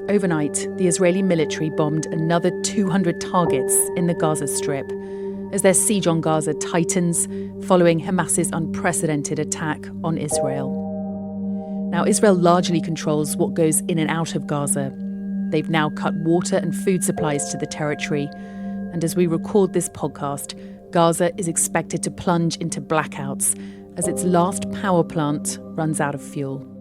Overnight, the Israeli military bombed another 200 targets in the Gaza Strip as their siege on Gaza tightens following Hamas's unprecedented attack on Israel. Now, Israel largely controls what goes in and out of Gaza. They've now cut water and food supplies to the territory. And as we record this podcast, Gaza is expected to plunge into blackouts as its last power plant runs out of fuel.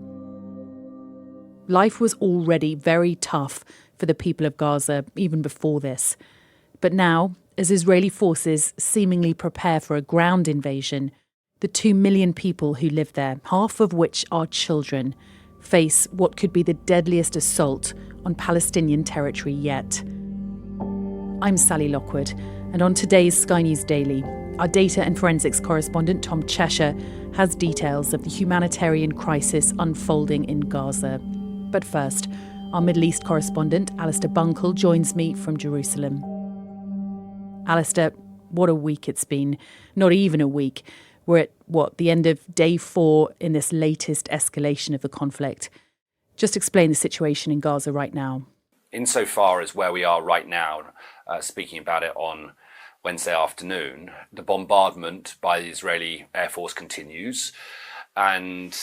Life was already very tough for the people of Gaza even before this. But now, as Israeli forces seemingly prepare for a ground invasion, the 2 million people who live there, half of which are children, face what could be the deadliest assault on Palestinian territory yet. I'm Sally Lockwood, and on today's Sky News Daily, our data and forensics correspondent Tom Cheshire has details of the humanitarian crisis unfolding in Gaza. But first, our Middle East correspondent Alistair Bunkall joins me from Jerusalem. Alistair, what a week it's been. Not even a week. We're at, the end of day 4 in this latest escalation of the conflict. Just explain the situation in Gaza right now. Insofar as where we are right now, speaking about it on Wednesday afternoon, the bombardment by the Israeli Air Force continues, and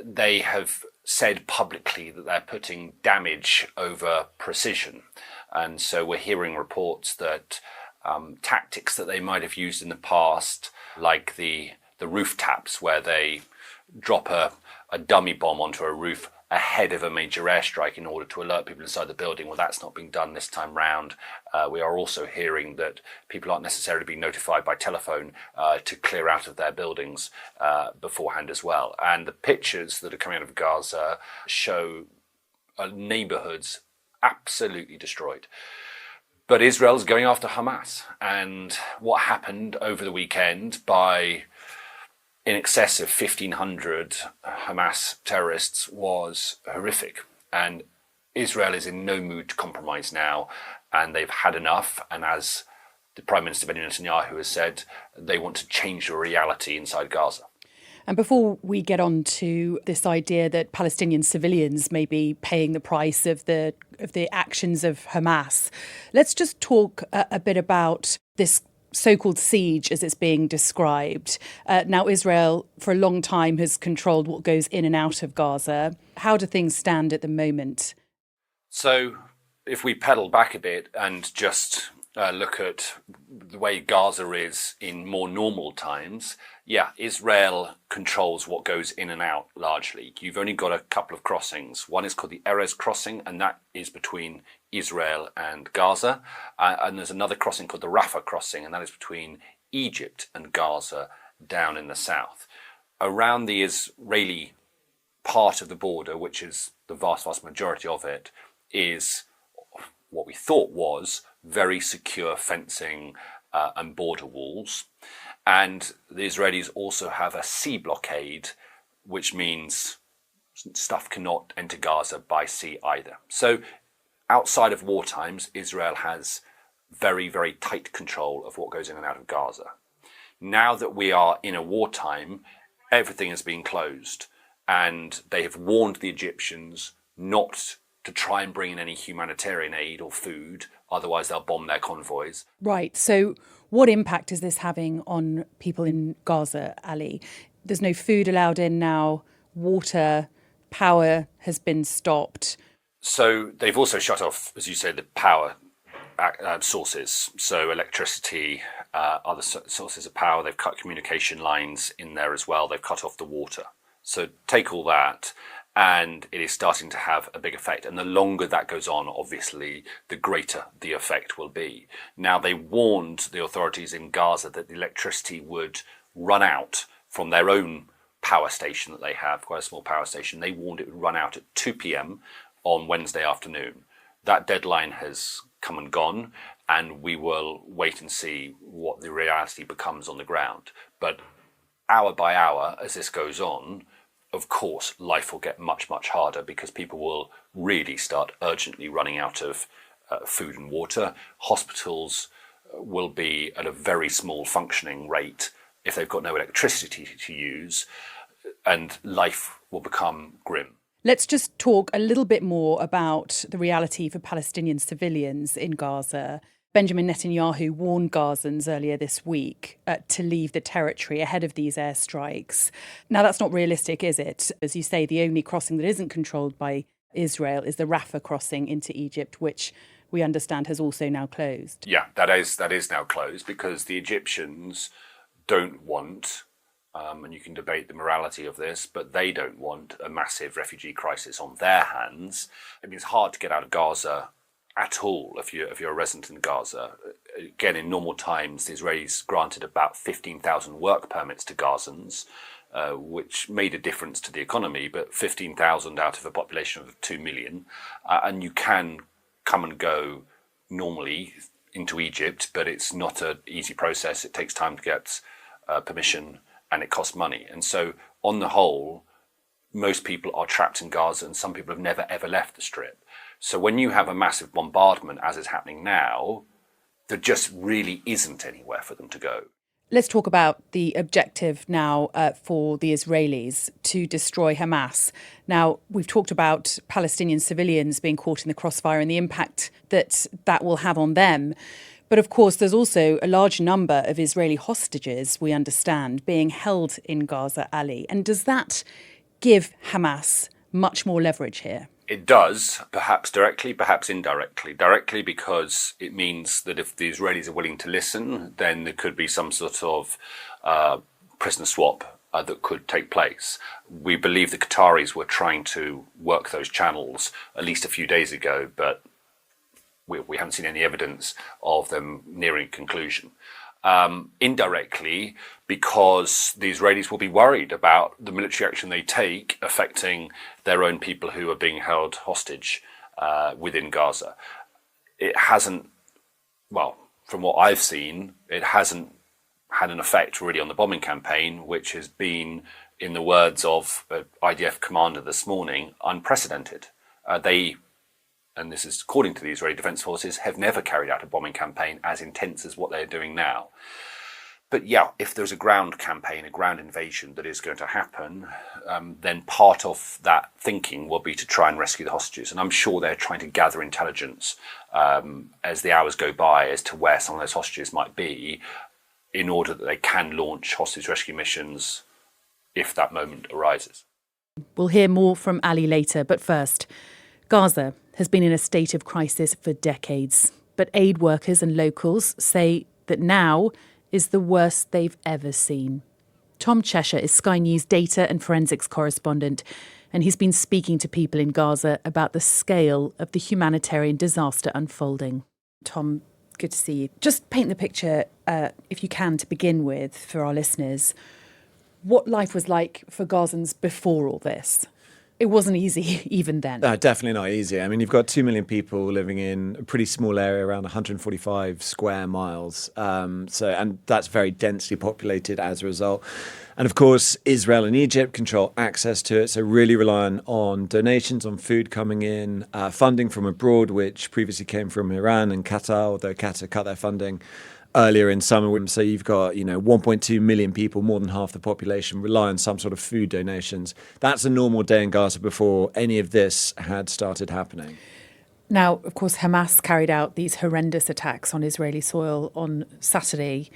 they have said publicly that they're putting damage over precision. And so we're hearing reports that tactics that they might have used in the past, like the roof taps, where they drop a dummy bomb onto a roof ahead of a major airstrike in order to alert people inside the building. Well, that's not being done this time round. We are also hearing that people aren't necessarily being notified by telephone to clear out of their buildings beforehand as well. And the pictures that are coming out of Gaza show neighborhoods absolutely destroyed. But Israel's going after Hamas. And what happened over the weekend by in excess of 1,500 Hamas terrorists was horrific. And Israel is in no mood to compromise now, and they've had enough. And as the Prime Minister Benjamin Netanyahu has said, they want to change the reality inside Gaza. And before we get on to this idea that Palestinian civilians may be paying the price of the actions of Hamas, let's just talk a bit about this so-called siege as it's being described. Now, Israel, for a long time, has controlled what goes in and out of Gaza. How do things stand at the moment? So if we pedal back a bit and just look at the way Gaza is in more normal times, Israel controls what goes in and out largely. You've only got a couple of crossings. One is called the Erez crossing, and that is between Israel and Gaza. And there's another crossing called the Rafah crossing, and that is between Egypt and Gaza down in the south. Around the Israeli part of the border, which is the vast, vast majority of it, is what we thought was very secure fencing and border walls. And the Israelis also have a sea blockade, which means stuff cannot enter Gaza by sea either. So outside of war times, Israel has very, very tight control of what goes in and out of Gaza. Now that we are in a wartime, everything has been closed, and they have warned the Egyptians not to try and bring in any humanitarian aid or food, otherwise they'll bomb their convoys. Right, so what impact is this having on people in Gaza, Ali? There's no food allowed in now, water, power has been stopped. So they've also shut off, as you say, the power sources, so electricity, other sources of power. They've cut communication lines in there as well. They've cut off the water. So take all that, and it is starting to have a big effect. And the longer that goes on, obviously, the greater the effect will be. Now, they warned the authorities in Gaza that the electricity would run out from their own power station that they have, quite a small power station. They warned it would run out at 2 p.m. on Wednesday afternoon. That deadline has come and gone, and we will wait and see what the reality becomes on the ground. But hour by hour, as this goes on, of course, life will get much, much harder because people will really start urgently running out of food and water. Hospitals will be at a very small functioning rate if they've got no electricity to use, and life will become grim. Let's just talk a little bit more about the reality for Palestinian civilians in Gaza. Benjamin Netanyahu warned Gazans earlier this week to leave the territory ahead of these airstrikes. Now, that's not realistic, is it? As you say, the only crossing that isn't controlled by Israel is the Rafah crossing into Egypt, which we understand has also now closed. Yeah, that is now closed because the Egyptians don't want, and you can debate the morality of this, but they don't want a massive refugee crisis on their hands. I mean, it's hard to get out of Gaza at all if you're a resident in Gaza. Again, in normal times, the Israelis granted about 15,000 work permits to Gazans, which made a difference to the economy, but 15,000 out of a population of 2 million. And you can come and go normally into Egypt, but it's not an easy process. It takes time to get permission and it costs money. And so on the whole, most people are trapped in Gaza and some people have never ever left the Strip. So when you have a massive bombardment, as is happening now, there just really isn't anywhere for them to go. Let's talk about the objective now for the Israelis to destroy Hamas. Now, we've talked about Palestinian civilians being caught in the crossfire and the impact that will have on them. But of course, there's also a large number of Israeli hostages, we understand, being held in Gaza, Ali. And does that give Hamas much more leverage here? It does, perhaps directly, perhaps indirectly. Directly because it means that if the Israelis are willing to listen, then there could be some sort of prisoner swap that could take place. We believe the Qataris were trying to work those channels at least a few days ago, but we haven't seen any evidence of them nearing conclusion. Indirectly, because the Israelis will be worried about the military action they take affecting their own people who are being held hostage within Gaza. It hasn't, well, from what I've seen, it hasn't had an effect really on the bombing campaign, which has been, in the words of an IDF commander this morning, unprecedented. They, and this is according to the Israeli Defense Forces, have never carried out a bombing campaign as intense as what they're doing now. But yeah, if there's a ground campaign, a ground invasion that is going to happen, then part of that thinking will be to try and rescue the hostages. And I'm sure they're trying to gather intelligence as the hours go by as to where some of those hostages might be in order that they can launch hostage rescue missions if that moment arises. We'll hear more from Ali later, but first, Gaza has been in a state of crisis for decades, but aid workers and locals say that now is the worst they've ever seen. Tom Cheshire is Sky News data and forensics correspondent, and he's been speaking to people in Gaza about the scale of the humanitarian disaster unfolding. Tom, good to see you. Just paint the picture, if you can, to begin with, for our listeners, what life was like for Gazans before all this. It wasn't easy even then. No, definitely not easy. I mean, you've got 2 million people living in a pretty small area, around 145 square miles. And that's very densely populated as a result. And of course, Israel and Egypt control access to it. So really relying on donations, on food coming in, funding from abroad, which previously came from Iran and Qatar, although Qatar cut their funding earlier in summer. So you've got, 1.2 million people, more than half the population, rely on some sort of food donations. That's a normal day in Gaza before any of this had started happening. Now, of course, Hamas carried out these horrendous attacks on Israeli soil on Saturday,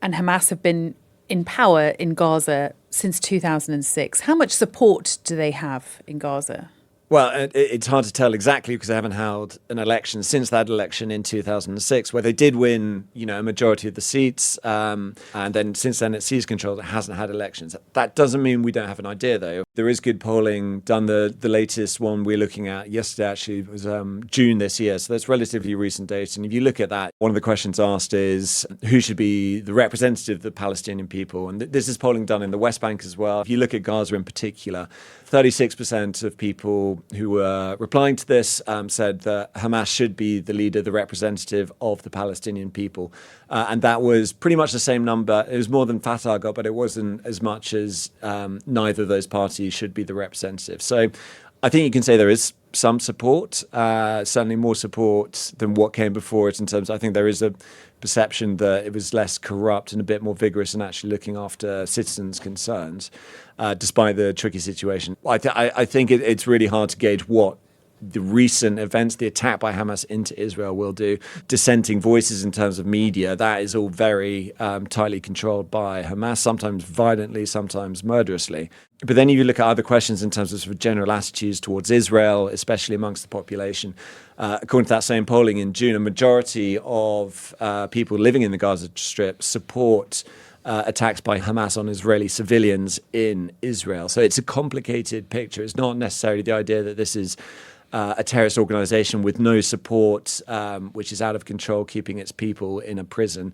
and Hamas have been in power in Gaza since 2006. How much support do they have in Gaza? Well, it's hard to tell exactly because they haven't held an election since that election in 2006, where they did win, a majority of the seats. And then since then, it seized control. It hasn't had elections. That doesn't mean we don't have an idea, though. There is good polling done. The latest one we're looking at yesterday actually was June this year. So that's relatively recent data. And if you look at that, one of the questions asked is who should be the representative of the Palestinian people? And this is polling done in the West Bank as well. If you look at Gaza in particular, 36% of people who were replying to this said that Hamas should be the leader, the representative of the Palestinian people. And that was pretty much the same number. It was more than Fatah got, but it wasn't as much as neither of those parties should be the representative. So I think you can say there is some support, certainly more support than what came before it in terms, I think there is a perception that it was less corrupt and a bit more vigorous in actually looking after citizens' concerns, despite the tricky situation. I think it's really hard to gauge what the recent events, the attack by Hamas into Israel will do. Dissenting voices in terms of media, that is all very tightly controlled by Hamas, sometimes violently, sometimes murderously. But then if you look at other questions in terms of sort of general attitudes towards Israel, especially amongst the population, according to that same polling in June, a majority of people living in the Gaza Strip support attacks by Hamas on Israeli civilians in Israel. So it's a complicated picture. It's not necessarily the idea that this is a terrorist organization with no support, which is out of control, keeping its people in a prison,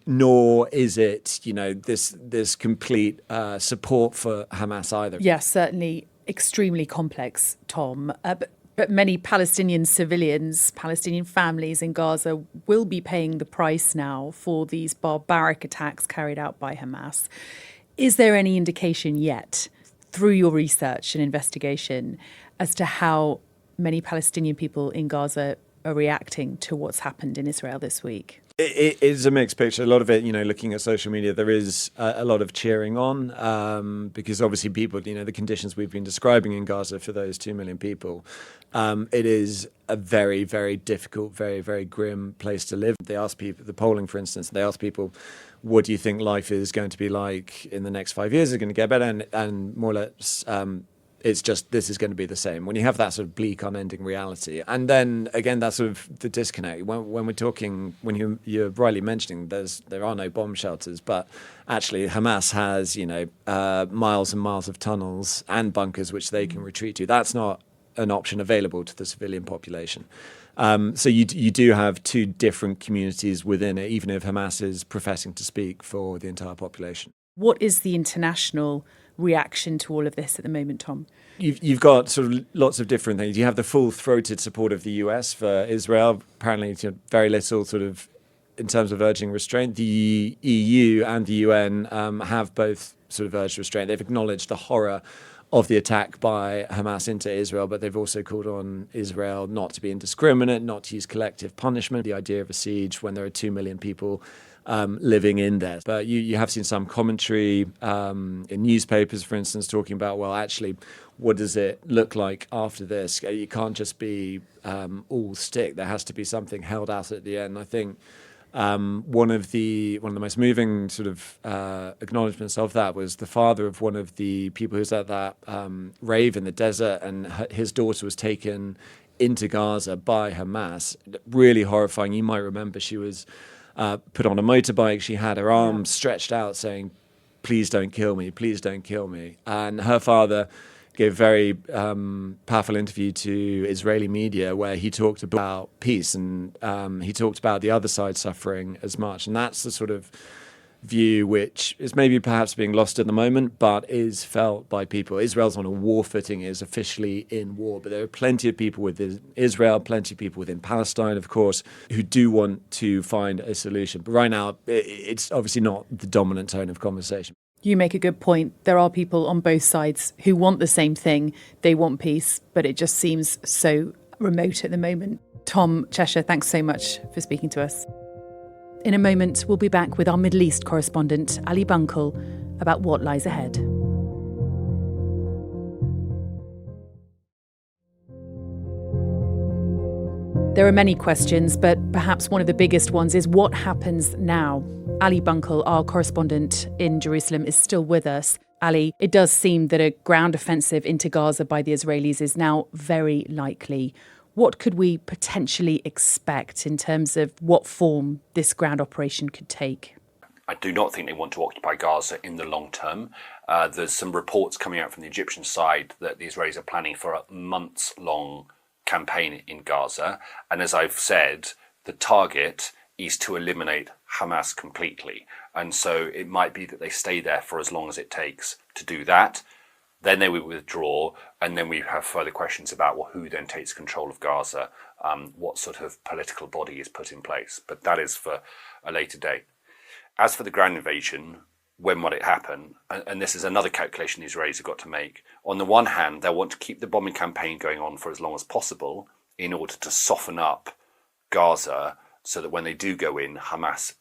nor is it, this complete support for Hamas either. Yes, certainly extremely complex, Tom. But many Palestinian civilians, Palestinian families in Gaza will be paying the price now for these barbaric attacks carried out by Hamas. Is there any indication yet, through your research and investigation, as to how many Palestinian people in Gaza are reacting to what's happened in Israel this week? It is a mixed picture. A lot of it, looking at social media, there is a lot of cheering on because obviously people, the conditions we've been describing in Gaza for those 2 million people, it is a very, very difficult, very, very grim place to live. They ask people, the polling, for instance, they ask people, what do you think life is going to be like in the next 5 years? Is it going to get better? And more or less, it's just, this is going to be the same. When you have that sort of bleak, unending reality. And then, again, that's sort of the disconnect. When we're talking, when you're rightly mentioning, there are no bomb shelters, but actually Hamas has, miles and miles of tunnels and bunkers which they can retreat to. That's not an option available to the civilian population. So you do have two different communities within it, even if Hamas is professing to speak for the entire population. What is the international reaction to all of this at the moment, Tom? You've got sort of lots of different things. You have the full-throated support of the US for Israel. Apparently, very little sort of in terms of urging restraint. The EU and the UN have both sort of urged restraint. They've acknowledged the horror of the attack by Hamas into Israel, but they've also called on Israel not to be indiscriminate, not to use collective punishment. The idea of a siege when there are 2 million people living in there. But you have seen some commentary in newspapers, for instance, talking about, well, actually, what does it look like after this? You can't just be all stick. There has to be something held out at the end. I think one of the most moving sort of acknowledgements of that was the father of one of the people who was at that rave in the desert, and his daughter was taken into Gaza by Hamas. Really horrifying. You might remember she was put on a motorbike. She had her arms stretched out saying, "Please don't kill me, please don't kill me." And her father gave a very powerful interview to Israeli media where he talked about peace and he talked about the other side suffering as much. And that's the sort of view which is maybe perhaps being lost at the moment, but is felt by people. Israel's on a war footing, is officially in war, but there are plenty of people within Israel, plenty of people within Palestine, of course, who do want to find a solution. But right now, it's obviously not the dominant tone of conversation. You make a good point. There are people on both sides who want the same thing. They want peace, but it just seems so remote at the moment. Tom Cheshire, thanks so much for speaking to us. In a moment, we'll be back with our Middle East correspondent, Ali Bunkall, about what lies ahead. There are many questions, but perhaps one of the biggest ones is what happens now? Ali Bunkall, our correspondent in Jerusalem, is still with us. Ali, it does seem that a ground offensive into Gaza by the Israelis is now very likely. What could we potentially expect in terms of what form this ground operation could take? I do not think they want to occupy Gaza in the long term. There's some reports coming out from the Egyptian side that the Israelis are planning for a months-long campaign in Gaza. And as I've said, the target is to eliminate Hamas completely. And so it might be that they stay there for as long as it takes to do that. Then they will withdraw, and then we have further questions about who then takes control of Gaza, what sort of political body is put in place. But that is for a later date. As for the ground invasion, when will it happen? And this is another calculation the Israelis have got to make. On the one hand, they'll want to keep the bombing campaign going on for as long as possible in order to soften up Gaza so that when they do go in, Hamas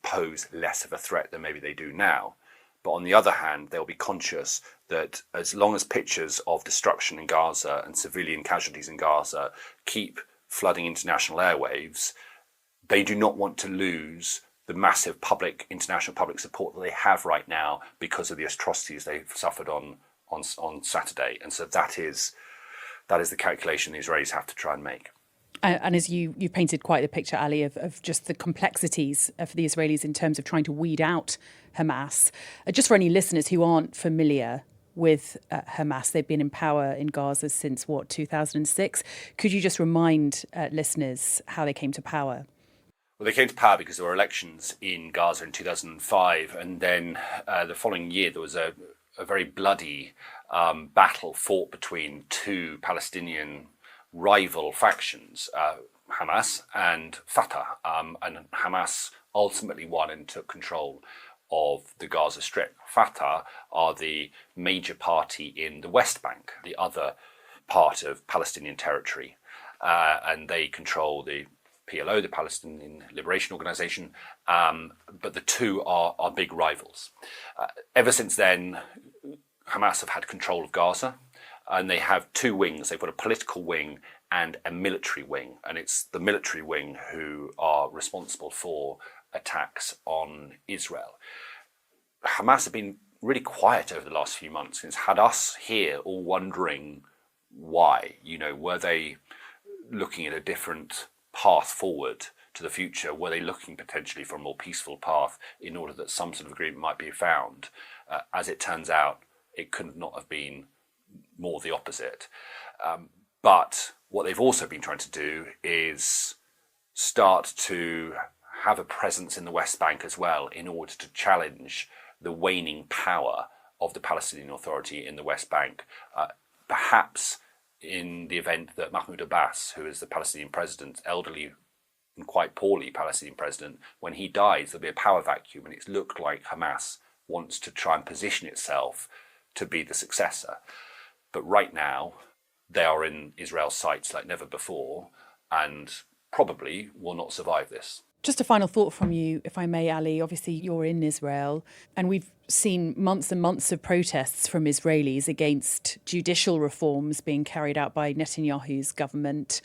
pose less of a threat than maybe they do now. But on the other hand, they'll be conscious that as long as pictures of destruction in Gaza and civilian casualties in Gaza keep flooding international airwaves, they do not want to lose the massive international public support that they have right now because of the atrocities they've suffered on Saturday. And so that is the calculation the Israelis have to try and make. And as you painted quite the picture, Ali, of just the complexities for the Israelis in terms of trying to weed out Hamas. Just for any listeners who aren't familiar with Hamas, they've been in power in Gaza since, 2006? Could you just remind listeners how they came to power? Well, they came to power because there were elections in Gaza in 2005, and then the following year there was a very bloody battle fought between two Palestinian rival factions, Hamas and Fatah, and Hamas ultimately won and took control of the Gaza Strip. Fatah are the major party in the West Bank, the other part of Palestinian territory, and they control the PLO, the Palestinian Liberation Organization, but the two are big rivals. Ever since then, Hamas have had control of Gaza, and they have two wings. They've got a political wing and a military wing, and it's the military wing who are responsible for attacks on Israel. Hamas have been really quiet over the last few months. It's had us here all wondering why. Were they looking at a different path forward to the future? Were they looking potentially for a more peaceful path in order that some sort of agreement might be found? As it turns out, it could not have been more the opposite. But what they've also been trying to do is start to have a presence in the West Bank as well in order to challenge the waning power of the Palestinian Authority in the West Bank. Perhaps in the event that Mahmoud Abbas, who is the Palestinian president, elderly and quite poorly Palestinian president, when he dies, there'll be a power vacuum, and it's looked like Hamas wants to try and position itself to be the successor. But right now, they are in Israel's sights like never before, and probably will not survive this. Just a final thought from you, if I may, Ali. Obviously, you're in Israel, and we've seen months and months of protests from Israelis against judicial reforms being carried out by Netanyahu's government,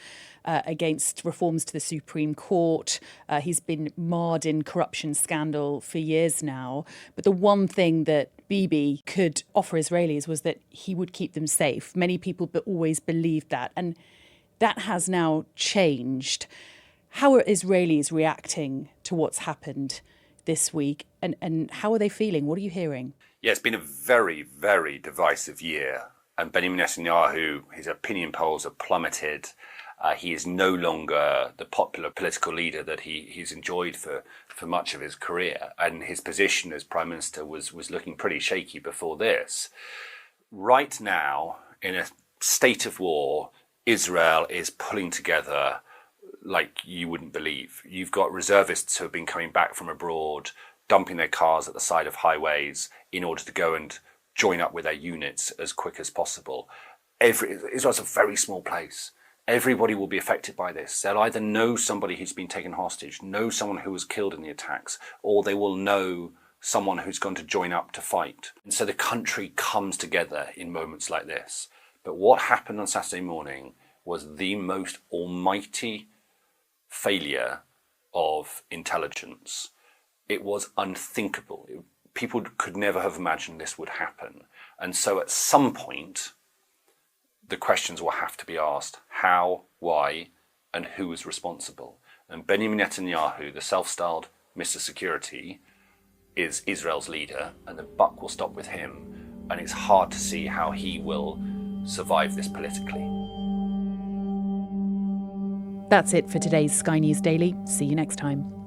against reforms to the Supreme Court. He's been marred in corruption scandal for years now. But the one thing that Bibi could offer Israelis was that he would keep them safe. Many people always believed that, and that has now changed. How are Israelis reacting to what's happened this week, and how are they feeling? What are you hearing? Yeah, it's been a very, very divisive year. And Benjamin Netanyahu, his opinion polls have plummeted. He is no longer the popular political leader that he's enjoyed for much of his career. And his position as Prime Minister was looking pretty shaky before this. Right now, in a state of war, Israel is pulling together like you wouldn't believe. You've got reservists who have been coming back from abroad, dumping their cars at the side of highways in order to go and join up with their units as quick as possible. Israel's a very small place. Everybody will be affected by this. They'll either know somebody who's been taken hostage, know someone who was killed in the attacks, or they will know someone who's going to join up to fight. And so the country comes together in moments like this. But what happened on Saturday morning was the most almighty failure of intelligence. It was unthinkable. People could never have imagined this would happen. And so at some point, the questions will have to be asked: how, why, and who is responsible? And Benjamin Netanyahu, the self-styled Mr. Security, is Israel's leader, and the buck will stop with him. And it's hard to see how he will survive this politically. That's it for today's Sky News Daily. See you next time.